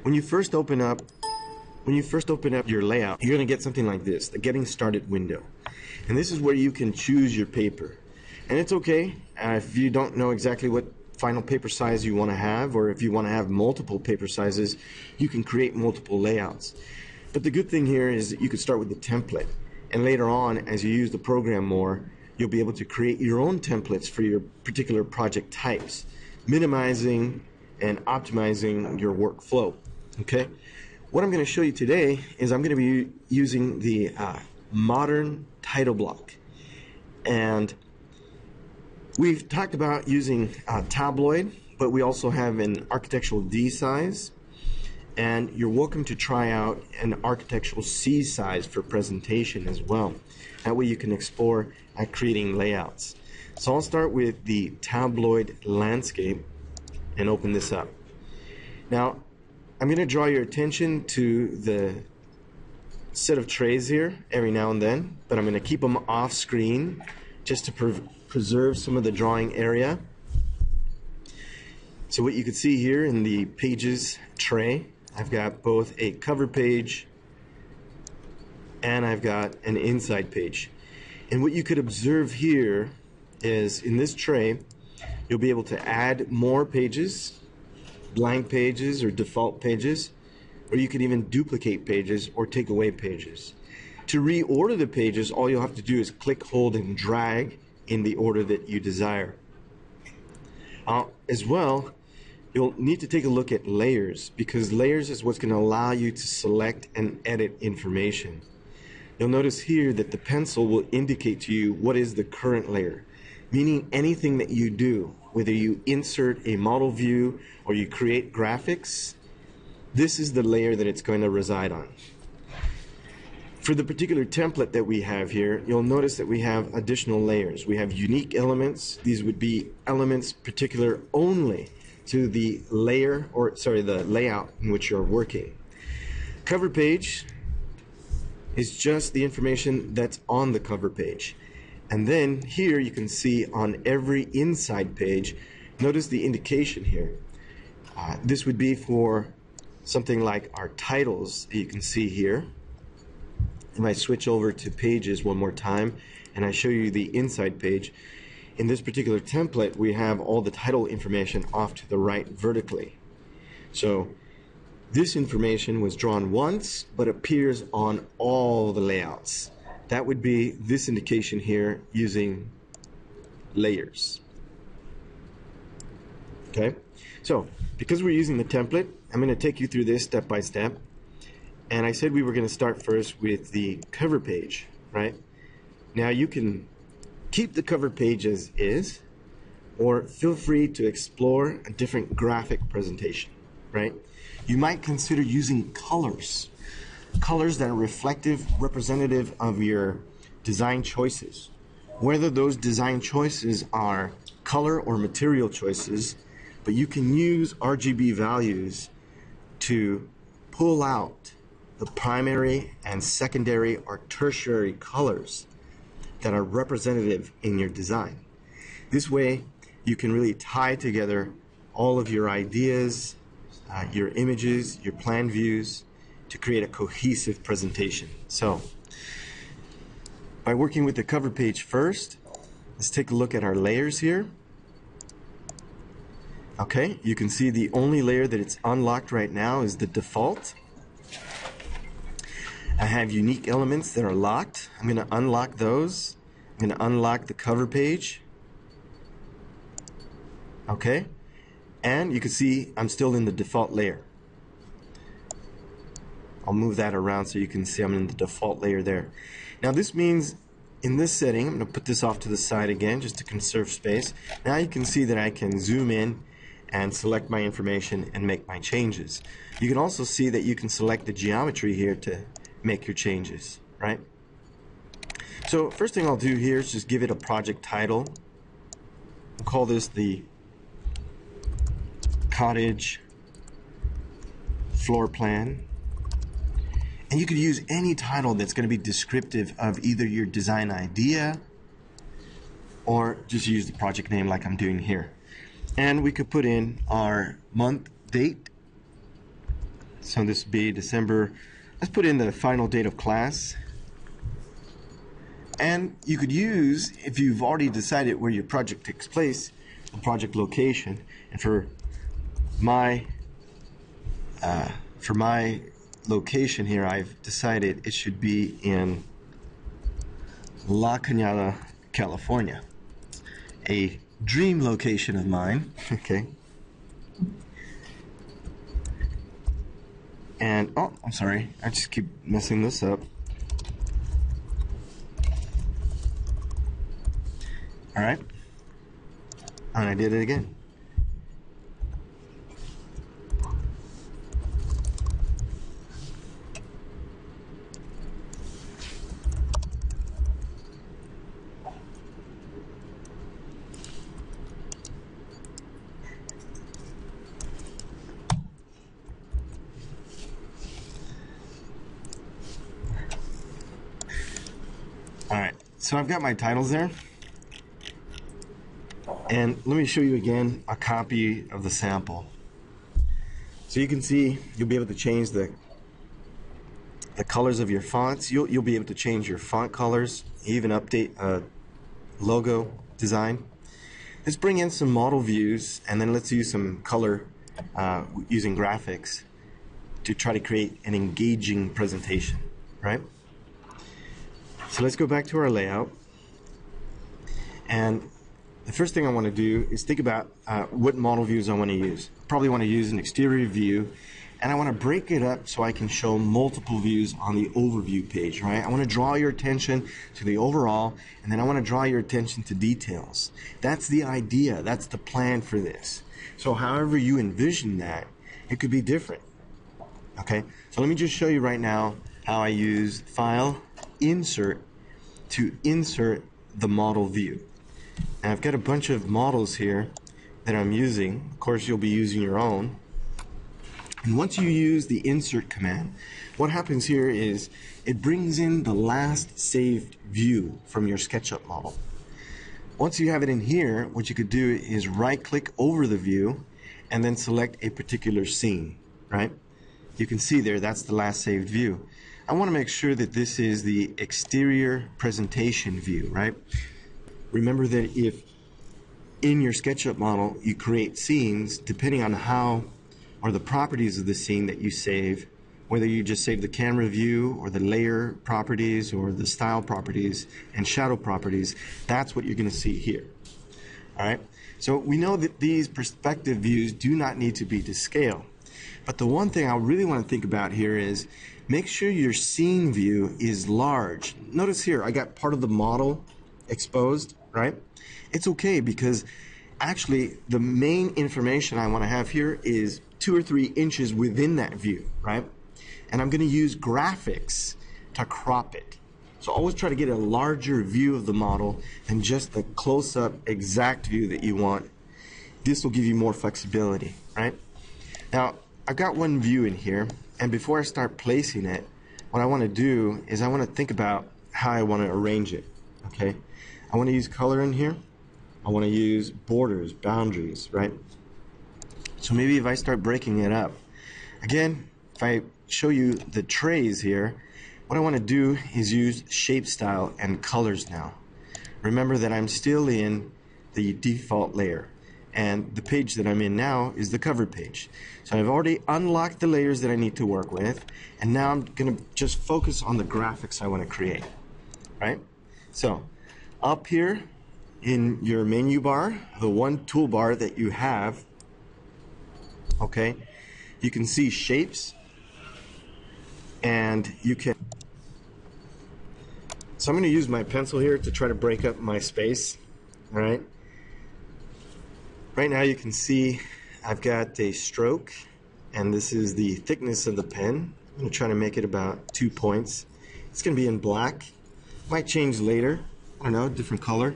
When you first open up your layout, you're going to get something like this, the Getting Started window. And this is where you can choose your paper. And it's okay if you don't know exactly what final paper size you want to have, or if you want to have multiple paper sizes, you can create multiple layouts. But the good thing here is that you can start with the template, and later on, as you use the program more, you'll be able to create your own templates for your particular project types, minimizing and optimizing your workflow. Okay? What I'm going to show you today is I'm going to be using the modern title block. And we've talked about using Tabloid, but we also have an architectural D size. And you're welcome to try out an architectural C size for presentation as well. That way you can explore creating layouts. So I'll start with the Tabloid Landscape and open this up. Now, I'm going to draw your attention to the set of trays here every now and then, but I'm going to keep them off screen just to preserve some of the drawing area. So what you can see here in the pages tray, I've got both a cover page and I've got an inside page. And what you could observe here is in this tray, you'll be able to add more pages, blank pages or default pages, or you can even duplicate pages or take away pages. To reorder the pages, all you'll have to do is click, hold, and drag in the order that you desire. As well, you'll need to take a look at layers, because layers is what's going to allow you to select and edit information. You'll notice here that the pencil will indicate to you what is the current layer, meaning anything that you do, whether you insert a model view or you create graphics, this is the layer that it's going to reside on. For the particular template that we have here, you'll notice that we have additional layers. We have unique elements. These would be elements particular only to the layer, or sorry, the layout in which you're working. Cover page is just the information that's on the cover page. And then here you can see on every inside page, notice the indication here. This would be for something like our titles that you can see here. If I switch over to pages one more time and I show you the inside page, in this particular template we have all the title information off to the right vertically. So this information was drawn once but appears on all the layouts. That would be this indication here using layers. Okay, so because we're using the template, I'm going to take you through this step by step. And I said we were going to start first with the cover page, right? Now you can keep the cover page as is, or feel free to explore a different graphic presentation, right? You might consider using colors that are reflective, representative of your design choices. Whether those design choices are color or material choices, but you can use RGB values to pull out the primary and secondary or tertiary colors that are representative in your design. This way you can really tie together all of your ideas, your images, your plan views to create a cohesive presentation. So by working with the cover page first, let's take a look at our layers here. Okay, you can see the only layer that it's unlocked right now is the default. I have unique elements that are locked. I'm going to unlock those. I'm going to unlock the cover page. Okay, and you can see I'm still in the default layer. I'll move that around so you can see I'm in the default layer there. Now this means in this setting, I'm going to put this off to the side again just to conserve space. Now you can see that I can zoom in and select my information and make my changes. You can also see that you can select the geometry here to make your changes, right? So first thing I'll do here is just give it a project title. We'll call this the cottage floor plan. And you could use any title that's going to be descriptive of either your design idea or just use the project name like I'm doing here. And we could put in our month, date, So this would be December. Let's put in the final date of class. And you could use, if you've already decided where your project takes place, the project location. And for my location here, I've decided it should be in La Cañada, California, a dream location of mine. Okay. And oh, I'm sorry, I just keep messing this up. All right, and I did it again. All right, so I've got my titles there. And let me show you again a copy of the sample. So you can see you'll be able to change the colors of your fonts. You'll be able to change your font colors, even update a logo design. Let's bring in some model views, and then let's use some color using graphics to try to create an engaging presentation, right? So let's go back to our layout. And the first thing I want to do is think about what model views I want to use. I probably want to use an exterior view, and I want to break it up so I can show multiple views on the overview page, right? I want to draw your attention to the overall, and then I want to draw your attention to details. That's the idea. That's the plan for this. So however you envision that, it could be different. Okay? So let me just show you right now how I use File, Insert to insert the model view. Now I've got a bunch of models here that I'm using. Of course, you'll be using your own. And once you use the insert command, what happens here is it brings in the last saved view from your SketchUp model. Once you have it in here, what you could do is right-click over the view and then select a particular scene, right? You can see there, that's the last saved view. I want to make sure that this is the exterior presentation view, right? Remember that if in your SketchUp model you create scenes, depending on how or the properties of the scene that you save, whether you just save the camera view or the layer properties or the style properties and shadow properties, that's what you're going to see here. All right. So we know that these perspective views do not need to be to scale. But the one thing I really want to think about here is make sure your scene view is large. Notice here I got part of the model exposed, right? It's okay because actually the main information I want to have here is 2 or 3 inches within that view, right? And I'm going to use graphics to crop it. So always try to get a larger view of the model than just the close-up exact view that you want. This will give you more flexibility, right? Now, I've got one view in here, and before I start placing it, what I want to do is I want to think about how I want to arrange it, okay? I want to use color in here. I want to use borders, boundaries, right? So maybe if I start breaking it up, again, if I show you the trays here, what I want to do is use shape style and colors now. Remember that I'm still in the default layer, and the page that I'm in now is the cover page. So I've already unlocked the layers that I need to work with, and now I'm going to just focus on the graphics I want to create, right? So up here in your menu bar, the one toolbar that you have, okay, you can see shapes, and you can. So I'm going to use my pencil here to try to break up my space. All right. Right now you can see I've got a stroke, and this is the thickness of the pen. I'm going to try to make it about 2 points. It's going to be in black. Might change later. I don't know, different color.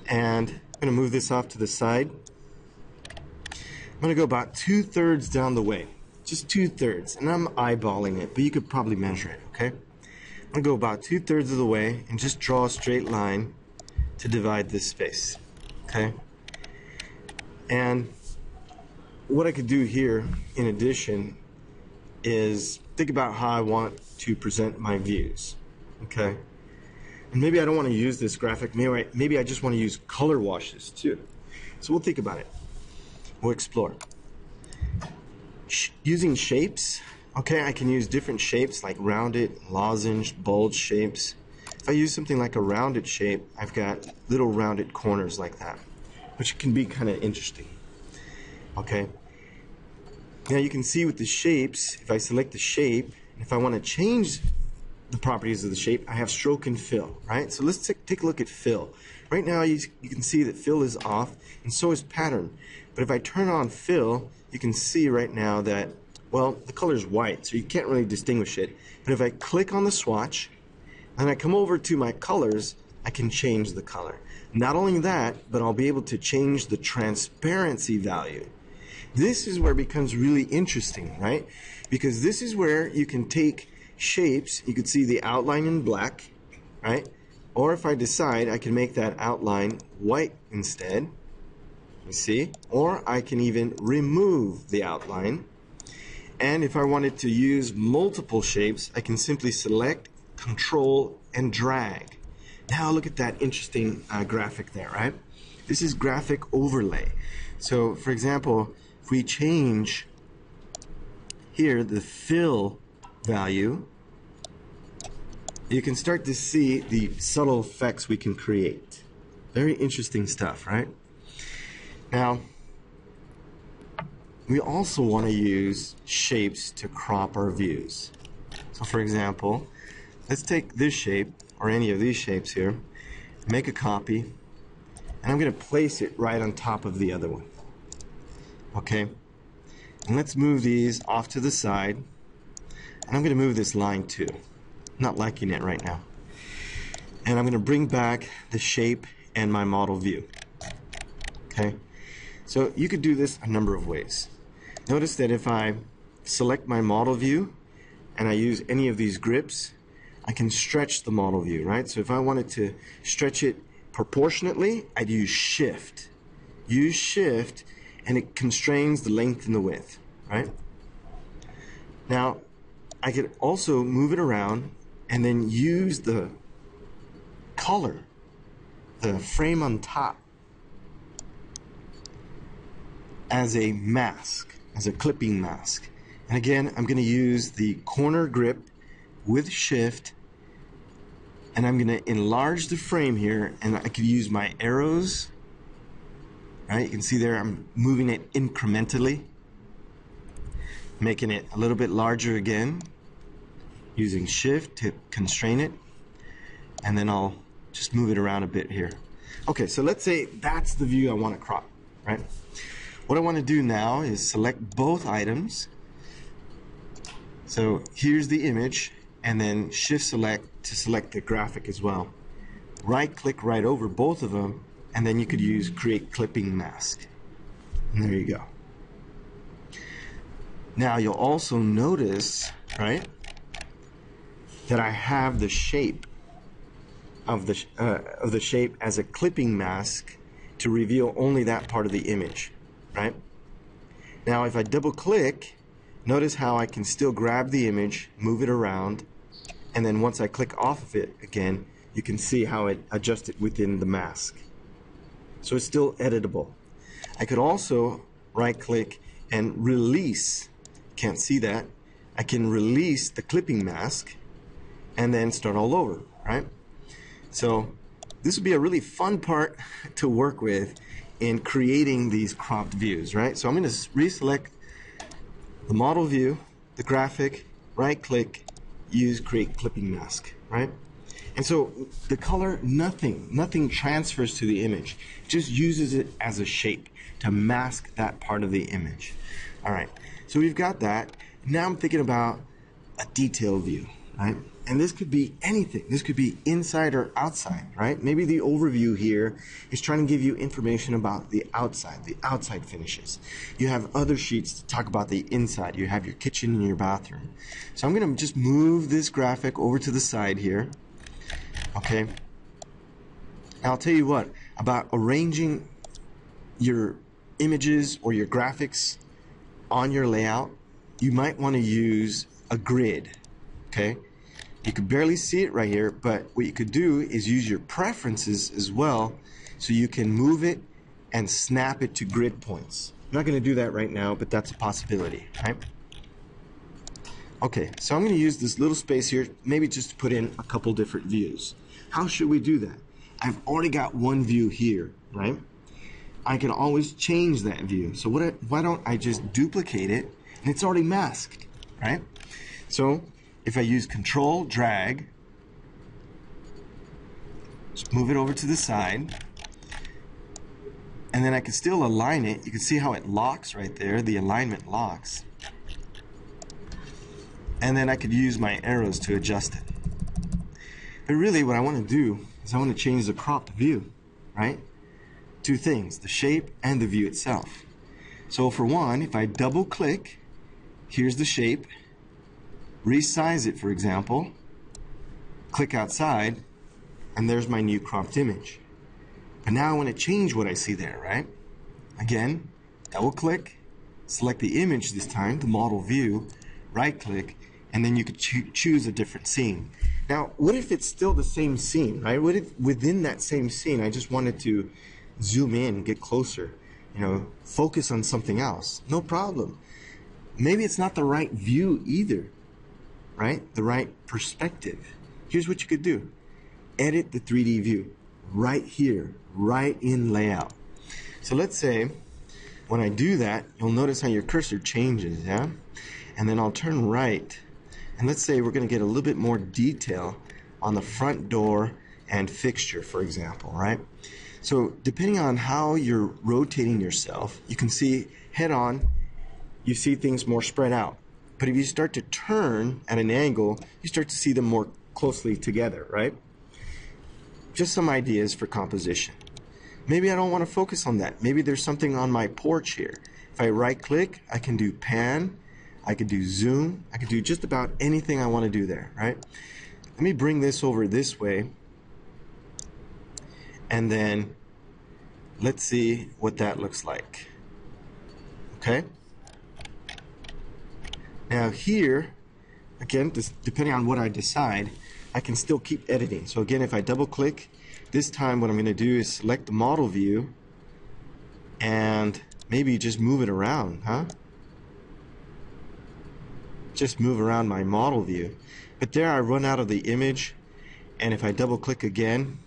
And I'm going to move this off to the side. I'm going to go about 2/3 down the way. Just 2/3. And I'm eyeballing it, but you could probably measure it, okay? I'm going to go about 2/3 of the way and just draw a straight line to divide this space, okay? And what I could do here, in addition, is think about how I want to present my views, okay? And maybe I don't want to use this graphic. Maybe I just want to use color washes too. So we'll think about it. We'll explore. Using shapes, okay, I can use different shapes like rounded, lozenge, bulge shapes. If I use something like a rounded shape, I've got little rounded corners like that, which can be kind of interesting, okay? Now you can see with the shapes, if I select the shape, if I want to change the properties of the shape, I have stroke and fill, right? So let's take a look at fill. Right now you can see that fill is off, and so is pattern. But if I turn on fill, you can see right now that, well, the color is white, so you can't really distinguish it. But if I click on the swatch, and I come over to my colors, I can change the color. Not only that, but I'll be able to change the transparency value. This is where it becomes really interesting, right? Because this is where you can take shapes, you could see the outline in black, right? Or if I decide, I can make that outline white instead. You see? Or I can even remove the outline. And if I wanted to use multiple shapes, I can simply select, control, and drag. Now look at that interesting graphic there, right? This is graphic overlay. So for example, if we change here the fill value, you can start to see the subtle effects we can create. Very interesting stuff, right? Now, we also want to use shapes to crop our views. So for example, let's take this shape, or any of these shapes here, make a copy, and I'm going to place it right on top of the other one. Okay? And let's move these off to the side, and I'm going to move this line too. Not liking it right now. And I'm going to bring back the shape and my model view. Okay? So you could do this a number of ways. Notice that if I select my model view and I use any of these grips, I can stretch the model view, right? So if I wanted to stretch it proportionately, I'd use shift. Use shift and it constrains the length and the width, right? Now, I could also move it around and then use the color, the frame on top, as a mask, as a clipping mask. And again, I'm going to use the corner grip with shift, and I'm going to enlarge the frame here, and I could use my arrows, right? You can see there I'm moving it incrementally, making it a little bit larger again, using shift to constrain it, and then I'll just move it around a bit here. Okay, so let's say that's the view I want to crop, right? What I want to do now is select both items. So here's the image, and then shift select to select the graphic as well. Right click right over both of them, and then you could use create clipping mask. And there you go. Now you'll also notice, right, that I have the shape of the shape as a clipping mask to reveal only that part of the image, right? Now if I double click, notice how I can still grab the image, move it around, and then once I click off of it again, you can see how it adjusted within the mask. So it's still editable. I could also right click and release. Can't see that. I can release the clipping mask and then start all over, right? So this would be a really fun part to work with in creating these cropped views, right? So I'm going to reselect the model view, the graphic, right click, use create clipping mask, right? And so the color, nothing transfers to the image. It just uses it as a shape to mask that part of the image. All right, so we've got that. Now I'm thinking about a detail view, right? And this could be anything. This could be inside or outside, right? Maybe the overview here is trying to give you information about the outside finishes. You have other sheets to talk about the inside. You have your kitchen and your bathroom. So I'm going to just move this graphic over to the side here. Okay. I'll tell you what, about arranging your images or your graphics on your layout, you might want to use a grid, okay? You could barely see it right here, but what you could do is use your preferences as well, so you can move it and snap it to grid points. I'm not going to do that right now, but that's a possibility, right? Okay, so I'm going to use this little space here, maybe just to put in a couple different views. How should we do that? I've already got one view here, right? I can always change that view. So why don't I just duplicate it, and it's already masked, right? So if I use Control, drag, just move it over to the side, and then I can still align it. You can see how it locks right there, the alignment locks. And then I could use my arrows to adjust it. But really what I want to do is I want to change the cropped view, right? Two things, the shape and the view itself. So for one, if I double click, here's the shape, resize it for example, click outside, and there's my new cropped image. But now I want to change what I see there, right? Again, double click, select the image this time, the model view, right click, and then you could choose a different scene. Now, what if it's still the same scene, right? What if within that same scene I just wanted to zoom in, get closer, focus on something else? No problem. Maybe it's not the right view either, right? The right perspective. Here's what you could do. Edit the 3D view right here, right in layout. So let's say when I do that, you'll notice how your cursor changes, yeah? And then I'll turn right, and let's say we're going to get a little bit more detail on the front door and fixture, for example, right? So depending on how you're rotating yourself, you can see head on, you see things more spread out. But if you start to turn at an angle, you start to see them more closely together, right? Just some ideas for composition. Maybe I don't want to focus on that. Maybe there's something on my porch here. If I right click, I can do pan, I could do zoom, I could do just about anything I want to do there, right? Let me bring this over this way, and then let's see what that looks like. Okay? Now here, again, depending on what I decide, I can still keep editing. So again, if I double click, this time what I'm going to do is select the model view and maybe just move it around, huh? Just move around my model view. But there I run out of the image, and if I double click again,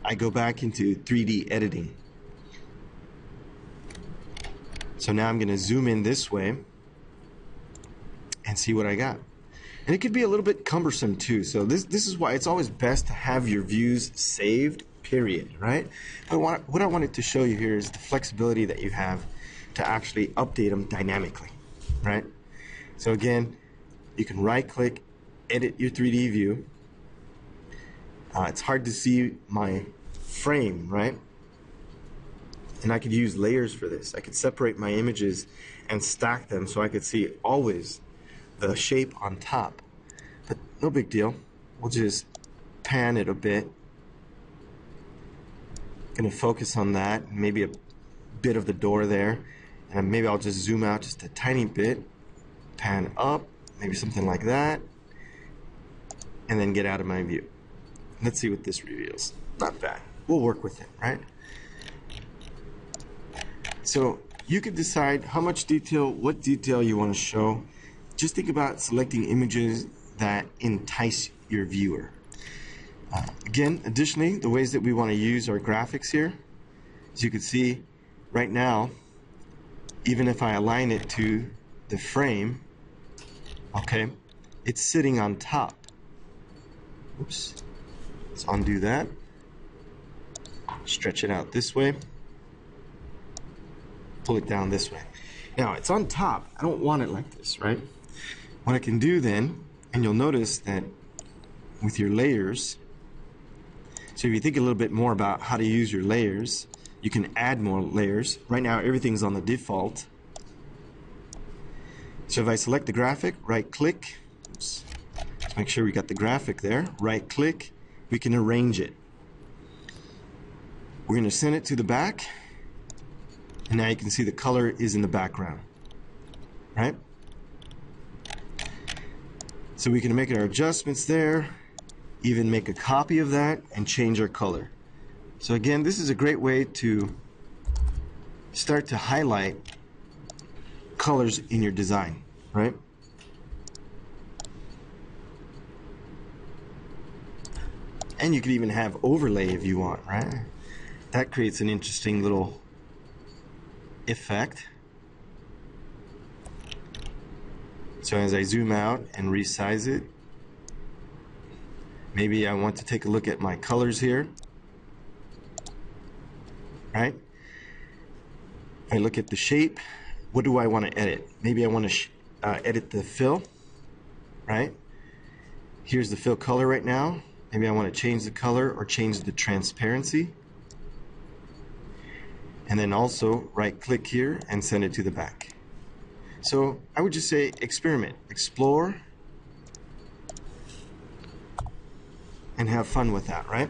I go back into 3D editing. So now I'm going to zoom in this way and see what I got. And it could be a little bit cumbersome too. So this is why it's always best to have your views saved, period, right? But what I wanted to show you here is the flexibility that you have to actually update them dynamically, right? So again, you can right click, edit your 3D view. It's hard to see my frame, right? And I could use layers for this. I could separate my images and stack them so I could see always the shape on top. But no big deal. We'll just pan it a bit. Gonna focus on that, maybe a bit of the door there, and maybe I'll just zoom out just a tiny bit, pan up, maybe something like that, and then get out of my view. Let's see what this reveals. Not bad. We'll work with it, right? So you could decide how much detail, what detail you want to show. Just think about selecting images that entice your viewer. Again, additionally, the ways that we want to use our graphics here, as you can see right now, even if I align it to the frame, okay, it's sitting on top. Oops. Let's undo that. Stretch it out this way. Pull it down this way. Now, it's on top. I don't want it like this, right? What I can do then, and you'll notice that with your layers, so if you think a little bit more about how to use your layers, you can add more layers. Right now, everything's on the default. So if I select the graphic, right click, oops, let's make sure we got the graphic there, right click, we can arrange it. We're going to send it to the back, and now you can see the color is in the background, right? So we can make our adjustments there, even make a copy of that and change our color. So again, this is a great way to start to highlight colors in your design, right? And you could even have overlay if you want, right? That creates an interesting little effect. So as I zoom out and resize it, maybe I want to take a look at my colors here, right? If I look at the shape, what do I want to edit? Maybe I want to edit the fill, right? Here's the fill color right now. Maybe I want to change the color or change the transparency. And then also right click here and send it to the back. So I would just say experiment, explore, and have fun with that, right?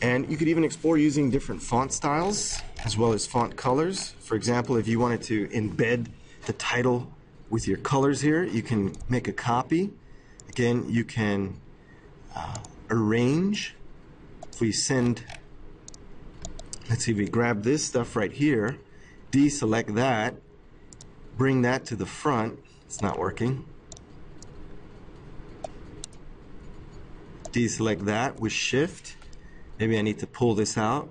And you could even explore using different font styles as well as font colors. For example, if you wanted to embed the title with your colors here, you can make a copy. Again, you can arrange. If we send, let's see, if we grab this stuff right here, deselect that, bring that to the front. It's not working. Deselect that with Shift. Maybe I need to pull this out.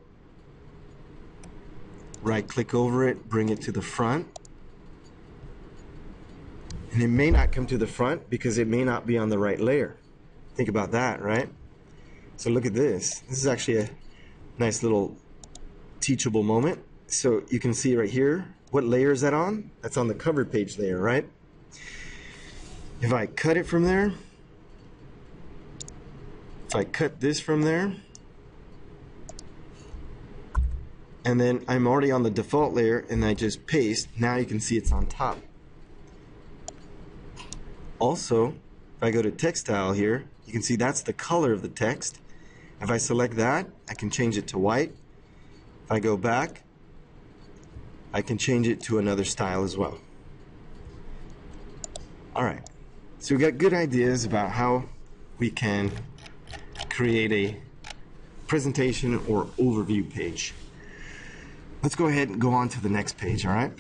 Right click over it, bring it to the front. And it may not come to the front because it may not be on the right layer. Think about that, right? So look at this. This is actually a nice little teachable moment. So you can see right here, what layer is that on? That's on the cover page layer, right? If I cut it from there, if I cut this from there, and then I'm already on the default layer and I just paste, now you can see it's on top. Also, if I go to textile here, you can see that's the color of the text. If I select that, I can change it to white. If I go back, I can change it to another style as well. Alright, so we've got good ideas about how we can create a presentation or overview page. Let's go ahead and go on to the next page, alright?